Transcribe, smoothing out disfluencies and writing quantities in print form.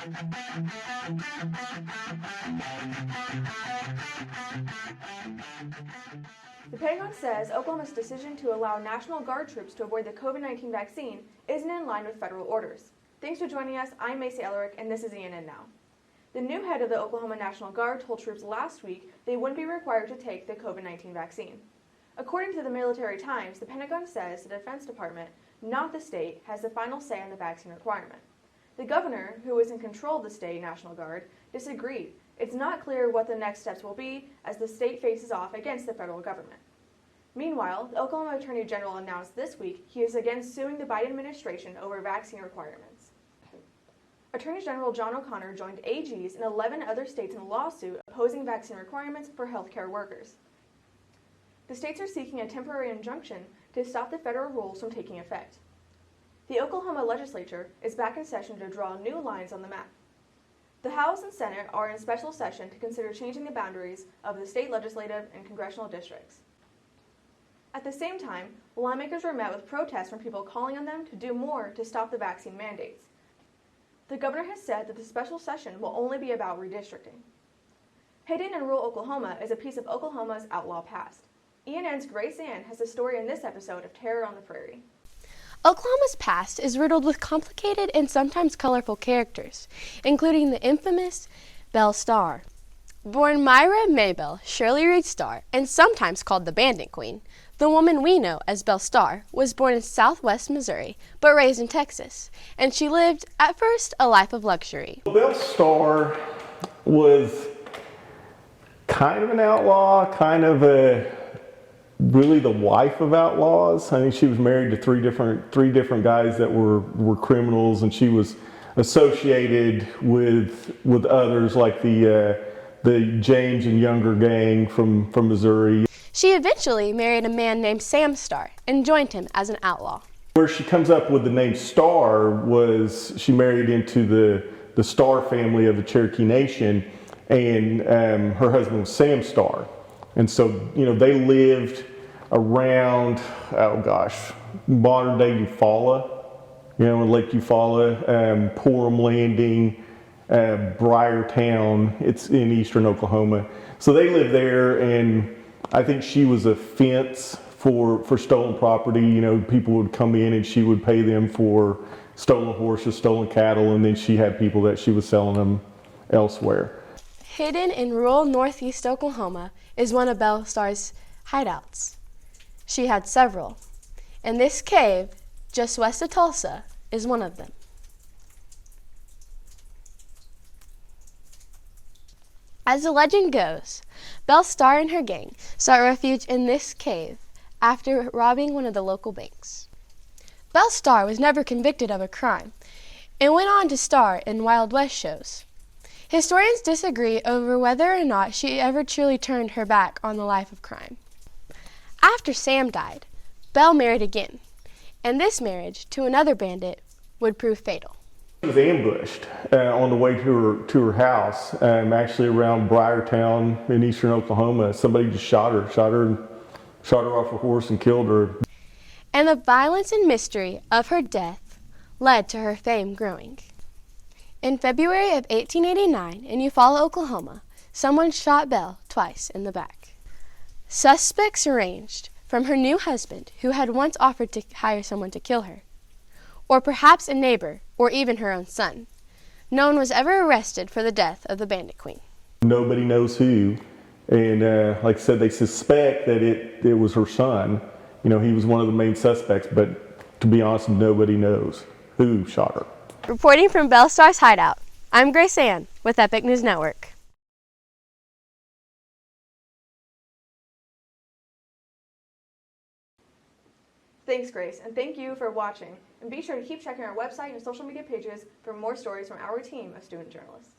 The Pentagon says Oklahoma's decision to allow National Guard troops to avoid the COVID-19 vaccine isn't in line with federal orders. Thanks for joining us. I'm Maycee, and this is ENN Now. The new head of the Oklahoma National Guard told troops last week they wouldn't be required to take the COVID-19 vaccine. According to the Military Times, the Pentagon says the Defense Department, not the state, has the final say on the vaccine requirement. The governor, who is in control of the state National Guard, disagreed. It's not clear what the next steps will be as the state faces off against the federal government. Meanwhile, the Oklahoma Attorney General announced this week he is again suing the Biden administration over vaccine requirements. Attorney General John O'Connor joined AGs in 11 other states in a lawsuit opposing vaccine requirements for healthcare workers. The states are seeking a temporary injunction to stop the federal rules from taking effect. The Oklahoma legislature is back in session to draw new lines on the map. The House and Senate are in special session to consider changing the boundaries of the state legislative and congressional districts. At the same time, lawmakers were met with protests from people calling on them to do more to stop the vaccine mandates. The governor has said that the special session will only be about redistricting. Hidden in rural Oklahoma is a piece of Oklahoma's outlaw past. ENN's Grace Ann has a story in this episode of Terror on the Prairie. Oklahoma's past is riddled with complicated and sometimes colorful characters, including the infamous Belle Starr. Born Myra Maybelle Shirley Reed Starr, and sometimes called the Bandit Queen, the woman we know as Belle Starr was born in southwest Missouri, but raised in Texas, and she lived, at first, a life of luxury. Belle Starr was kind of an outlaw, kind of really the wife of outlaws. I think she was married to three different guys that were criminals, and she was associated with others like the James and Younger gang from Missouri. She eventually married a man named Sam Starr and joined him as an outlaw. Where she comes up with the name Starr was she married into the Starr family of the Cherokee Nation, and her husband was Sam Starr. And so, they lived around, modern day Eufaula, Lake Eufaula, Porum Landing, Briartown. It's in eastern Oklahoma. So they lived there, and I think she was a fence for stolen property. People would come in and she would pay them for stolen horses, stolen cattle, and then she had people that she was selling them elsewhere. Hidden in rural northeast Oklahoma is one of Belle Starr's hideouts. She had several, and this cave, just west of Tulsa, is one of them. As the legend goes, Belle Starr and her gang sought refuge in this cave after robbing one of the local banks. Belle Starr was never convicted of a crime and went on to star in Wild West shows. Historians disagree over whether or not she ever truly turned her back on the life of crime. After Sam died, Belle married again, and this marriage to another bandit would prove fatal. She was ambushed on the way to her house, actually around Briartown in eastern Oklahoma. Somebody just shot her off her horse and killed her. And the violence and mystery of her death led to her fame growing. In February of 1889, in Eufaula, Oklahoma, someone shot Belle twice in the back. Suspects ranged from her new husband, who had once offered to hire someone to kill her, or perhaps a neighbor, or even her own son. No one was ever arrested for the death of the Bandit Queen. Nobody knows who, and like I said, they suspect that it was her son. He was one of the main suspects, but to be honest, nobody knows who shot her. Reporting from Belle Starr's hideout, I'm Grace Ann with Epic News Network. Thanks, Grace, and thank you for watching. And be sure to keep checking our website and social media pages for more stories from our team of student journalists.